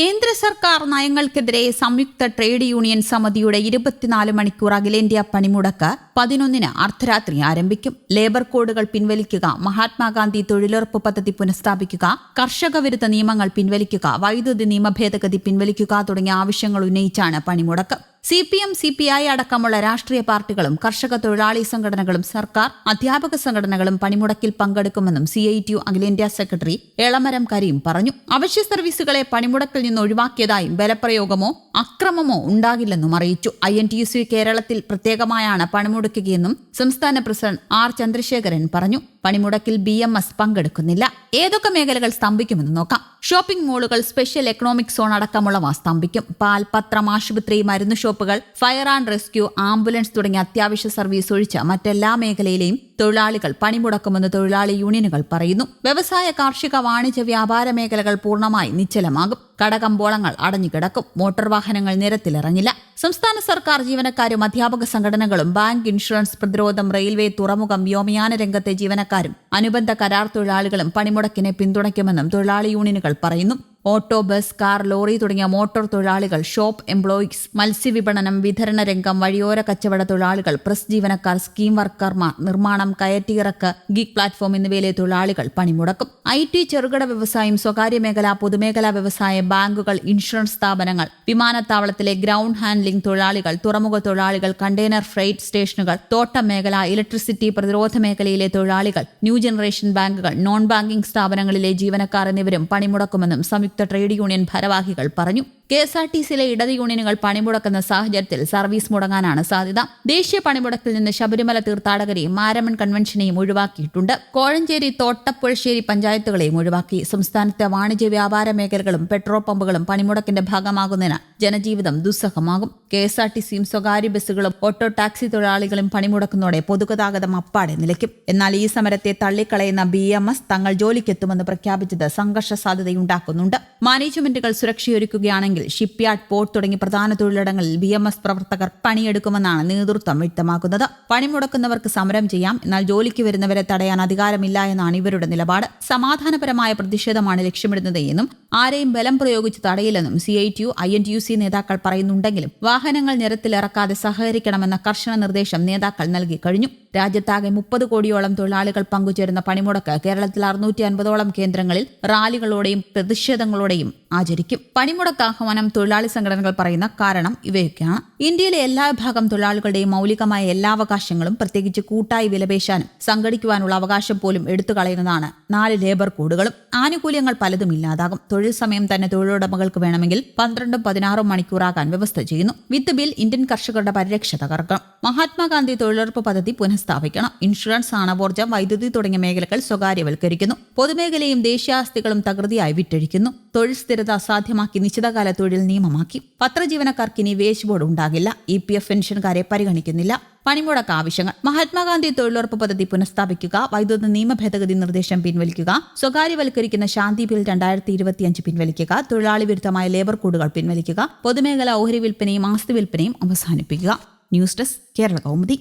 കേന്ദ്ര സർക്കാർ നയങ്ങൾക്കെതിരെ സംയുക്ത ട്രേഡ് യൂണിയൻ സമിതിയുടെ 24 മണിക്കൂർ അഖിലേന്ത്യാ പണിമുടക്ക് 11-ന് അർദ്ധരാത്രി ആരംഭിക്കും. ലേബർ കോഡുകൾ പിൻവലിക്കുക, മഹാത്മാഗാന്ധി തൊഴിലുറപ്പ് പദ്ധതി പുനഃസ്ഥാപിക്കുക, കർഷക വിരുദ്ധ നിയമങ്ങൾ പിൻവലിക്കുക, വൈദ്യുതി നിയമ ഭേദഗതി പിൻവലിക്കുക തുടങ്ങിയ ആവശ്യങ്ങൾ ഉന്നയിച്ചാണ് പണിമുടക്ക്. CPM, CPI അടക്കമുള്ള രാഷ്ട്രീയ പാർട്ടികളും കർഷക തൊഴിലാളി സംഘടനകളും സർക്കാർ അധ്യാപക സംഘടനകളും പണിമുടക്കിൽ പങ്കെടുക്കുമെന്നും CITU അഖിലേന്ത്യാ സെക്രട്ടറി എളമരം കരീം പറഞ്ഞു. അവശ്യ സർവീസുകളെ പണിമുടക്കിൽ നിന്ന് ഒഴിവാക്കിയതായും ബലപ്രയോഗമോ അക്രമമോ ഉണ്ടാകില്ലെന്നും അറിയിച്ചു. INTUC കേരളത്തിൽ പ്രത്യേകമായാണ് പണിമുടക്കുകയെന്നും സംസ്ഥാന പ്രസിഡന്റ് R. ചന്ദ്രശേഖരൻ പറഞ്ഞു. പണിമുടക്കിൽ BMS പങ്കെടുക്കുന്നില്ല. ഏതൊക്കെ മേഖലകൾ സ്തംഭിക്കുമെന്ന് നോക്കാം. ഷോപ്പിംഗ് മാളുകൾ, സ്പെഷ്യൽ എക്കണോമിക് സോൺ അടക്കമുള്ളവ സ്തംഭിക്കും. പാൽ, പത്രം, ആശുപത്രി, മരുന്ന് ഷോപ്പുകൾ, ഫയർ ആൻഡ് റെസ്ക്യൂ, ആംബുലൻസ് തുടങ്ങിയ അത്യാവശ്യ സർവീസ് ഒഴിച്ച് മറ്റെല്ലാ മേഖലയിലെയും തൊഴിലാളികൾ പണിമുടക്കുമെന്ന് തൊഴിലാളി യൂണിയനുകൾ പറയുന്നു. വ്യവസായ, കാർഷിക, വാണിജ്യ, വ്യാപാര മേഖലകൾ പൂർണ്ണമായി നിശ്ചലമാകും. കടകമ്പോളങ്ങൾ അടഞ്ഞുകിടക്കും. മോട്ടോർ വാഹനങ്ങൾ നിരത്തിലിറങ്ങില്ല. സംസ്ഥാന സർക്കാർ ജീവനക്കാരും അധ്യാപക സംഘടനകളും ബാങ്ക്, ഇൻഷുറൻസ്, പ്രതിരോധം, റെയിൽവേ, തുറമുഖം, വ്യോമയാന രംഗത്തെ ജീവനക്കാരും അനുബന്ധ കരാർ തൊഴിലാളികളും പണിമുടക്കിനെ പിന്തുണയ്ക്കുമെന്നും തൊഴിലാളി യൂണിയനുകൾ പറയുന്നു. ഓട്ടോ, ബസ്, കാർ, ലോറി തുടങ്ങിയ മോട്ടോർ തൊഴിലാളികൾ, ഷോപ്പ് എംപ്ലോയീസ്, മത്സ്യവിപണനം, വിതരണ രംഗം, വഴിയോര കച്ചവട തൊഴിലാളികൾ, പ്രസ് ജീവനക്കാർ, സ്കീം വർക്കർമാർ, നിർമ്മാണം, കയറ്റിയിറക്ക്, ഗിഗ് പ്ലാറ്റ്ഫോം എന്നിവയിലെ തൊഴിലാളികൾ പണിമുടക്കും. IT, ചെറുകിട വ്യവസായം, സ്വകാര്യ മേഖല, പൊതുമേഖലാ വ്യവസായം, ബാങ്കുകൾ, ഇൻഷുറൻസ് സ്ഥാപനങ്ങൾ, വിമാനത്താവളത്തിലെ ഗ്രൗണ്ട് ഹാൻഡ്ലിംഗ് തൊഴിലാളികൾ, തുറമുഖ തൊഴിലാളികൾ, കണ്ടെയ്നർ ഫ്രൈറ്റ് സ്റ്റേഷനുകൾ, തോട്ടം മേഖല, ഇലക്ട്രിസിറ്റി, പ്രതിരോധ മേഖലയിലെ തൊഴിലാളികൾ, ന്യൂ ജനറേഷൻ ബാങ്കുകൾ, നോൺ ബാങ്കിംഗ് സ്ഥാപനങ്ങളിലെ ജീവനക്കാർ എന്നിവരും പണിമുടക്കുമെന്നും സംയുക്ത ട്രേഡ് യൂണിയൻ ഭാരവാഹികൾ പറഞ്ഞു. KSRTCയിലെ ഇടത് യൂണിയനുകൾ പണിമുടക്കുന്ന സാഹചര്യത്തിൽ സർവീസ് മുടങ്ങാനാണ് സാധ്യത. ദേശീയ പണിമുടക്കിൽ നിന്ന് ശബരിമല തീർത്ഥാടകരെയും മാരമൺ കൺവെൻഷനെയും ഒഴിവാക്കിയിട്ടുണ്ട്. കോഴഞ്ചേരി, തോട്ടപ്പുഴശ്ശേരി പഞ്ചായത്തുകളെയും ഒഴിവാക്കി. സംസ്ഥാനത്തെ വാണിജ്യ വ്യാപാര മേഖലകളും പെട്രോൾ പമ്പുകളും പണിമുടക്കിന്റെ ഭാഗമാകുന്നതിന് ജനജീവിതം ദുസ്സഹമാകും. KSRTCയും സ്വകാര്യ ബസ്സുകളും ഓട്ടോ ടാക്സി തൊഴിലാളികളും പണിമുടക്കുന്നതോടെ പൊതുഗതാഗതം അപ്പാടെ നിലയ്ക്കും. എന്നാൽ ഈ സമരത്തെ തള്ളിക്കളയുന്ന BMS തങ്ങൾ ജോലിക്കെത്തുമെന്ന് പ്രഖ്യാപിച്ചത് സംഘർഷ സാധ്യതയുണ്ടാക്കുന്നുണ്ട്. മാനേജ്മെന്റുകൾ സുരക്ഷയൊരുക്കുകയാണെങ്കിൽ ഷിപ്പ്യാർഡ്, പോർട്ട് തുടങ്ങി പ്രധാന തൊഴിലിടങ്ങളിൽ BMS പ്രവർത്തകർ പണിയെടുക്കുമെന്നാണ് നേതൃത്വം വ്യക്തമാക്കുന്നത്. പണിമുടക്കുന്നവർക്ക് സമരം ചെയ്യാം, എന്നാൽ ജോലിക്ക് വരുന്നവരെ തടയാൻ അധികാരമില്ല എന്നാണ് ഇവരുടെ നിലപാട്. സമാധാനപരമായ പ്രതിഷേധമാണ് ലക്ഷ്യമിടുന്നത് എന്നും ആരെയും ബലം പ്രയോഗിച്ച് തടയില്ലെന്നും CITU, INTUC നേതാക്കൾ പറയുന്നുണ്ടെങ്കിലും വാഹനങ്ങൾ നിരത്തിലിറക്കാതെ സഹകരിക്കണമെന്ന കർശന നിർദ്ദേശം നേതാക്കൾ നൽകി കഴിഞ്ഞു. രാജ്യത്താകെ 30 കോടിയോളം തൊഴിലാളികൾ പങ്കുചേരുന്ന പണിമുടക്ക് കേരളത്തിൽ 650ഓളം കേന്ദ്രങ്ങളിൽ റാലികളോടെയും പ്രതിഷേധങ്ങളോടെയും ആചരിക്കും. പണിമുടക്ക് ആഹ്വാനം തൊഴിലാളി സംഘടനകൾ പറയുന്ന കാരണം ഇവയൊക്കെയാണ്. ഇന്ത്യയിലെ എല്ലാ വിഭാഗം തൊഴിലാളികളുടെയും മൗലികമായ എല്ലാ അവകാശങ്ങളും, പ്രത്യേകിച്ച് കൂട്ടായി വിലപേശാനും സംഘടിക്കുവാനുള്ള അവകാശം പോലും എടുത്തുകളയുന്നതാണ് 4 ലേബർ കോഡുകളും. ആനുകൂല്യങ്ങൾ പലതും ഇല്ലാതാകും. തൊഴിൽ സമയം തന്നെ തൊഴിലുടമകൾക്ക് വേണമെങ്കിൽ 12ഉം 16ഉം മണിക്കൂറാക്കാൻ വ്യവസ്ഥ ചെയ്യുന്നു. വിത്ത് ബിൽ ഇന്ത്യൻ കർഷകരുടെ പരിരക്ഷ തകർക്കണം. മഹാത്മാഗാന്ധി തൊഴിലുറപ്പ് പദ്ധതി പുനഃസ്ഥാപിക്കണം. ഇൻഷുറൻസ്, ആണവോർജ്ജം, വൈദ്യുതി തുടങ്ങിയ മേഖലകൾ സ്വകാര്യവൽക്കരിക്കുന്നു. പൊതുമേഖലയും ദേശീയാസ്തികളും തകൃതിയായി വിറ്റഴിക്കുന്നു. തൊഴിൽ സ്ഥിരത അസാധ്യമാക്കി നിശ്ചിതകാല തൊഴിൽ നിയമമാക്കി. പത്രജീവനക്കാർക്ക് ഇനി വേജ് ബോർഡ് ഉണ്ടാകില്ല. EPF പെൻഷൻകാരെ പരിഗണിക്കുന്നില്ല. പണിമുടക്ക് ആവശ്യങ്ങൾ: മഹാത്മാഗാന്ധി തൊഴിലുറപ്പ് പദ്ധതി പുനഃസ്ഥാപിക്കുക, വൈദ്യുതി നിയമ ഭേദഗതി നിർദ്ദേശം പിൻവലിക്കുക, സ്വകാര്യവൽക്കരിക്കുന്ന ശാന്തി ബിൽ 2025 പിൻവലിക്കുക, തൊഴിലാളി വിരുദ്ധമായ ലേബർ കോഡുകൾ പിൻവലിക്കുക, പൊതുമേഖലാ ഓഹരി വിൽപ്പനയും ആസ്തി വിൽപ്പനയും അവസാനിപ്പിക്കുക. News desk, Kerala Kaumudi.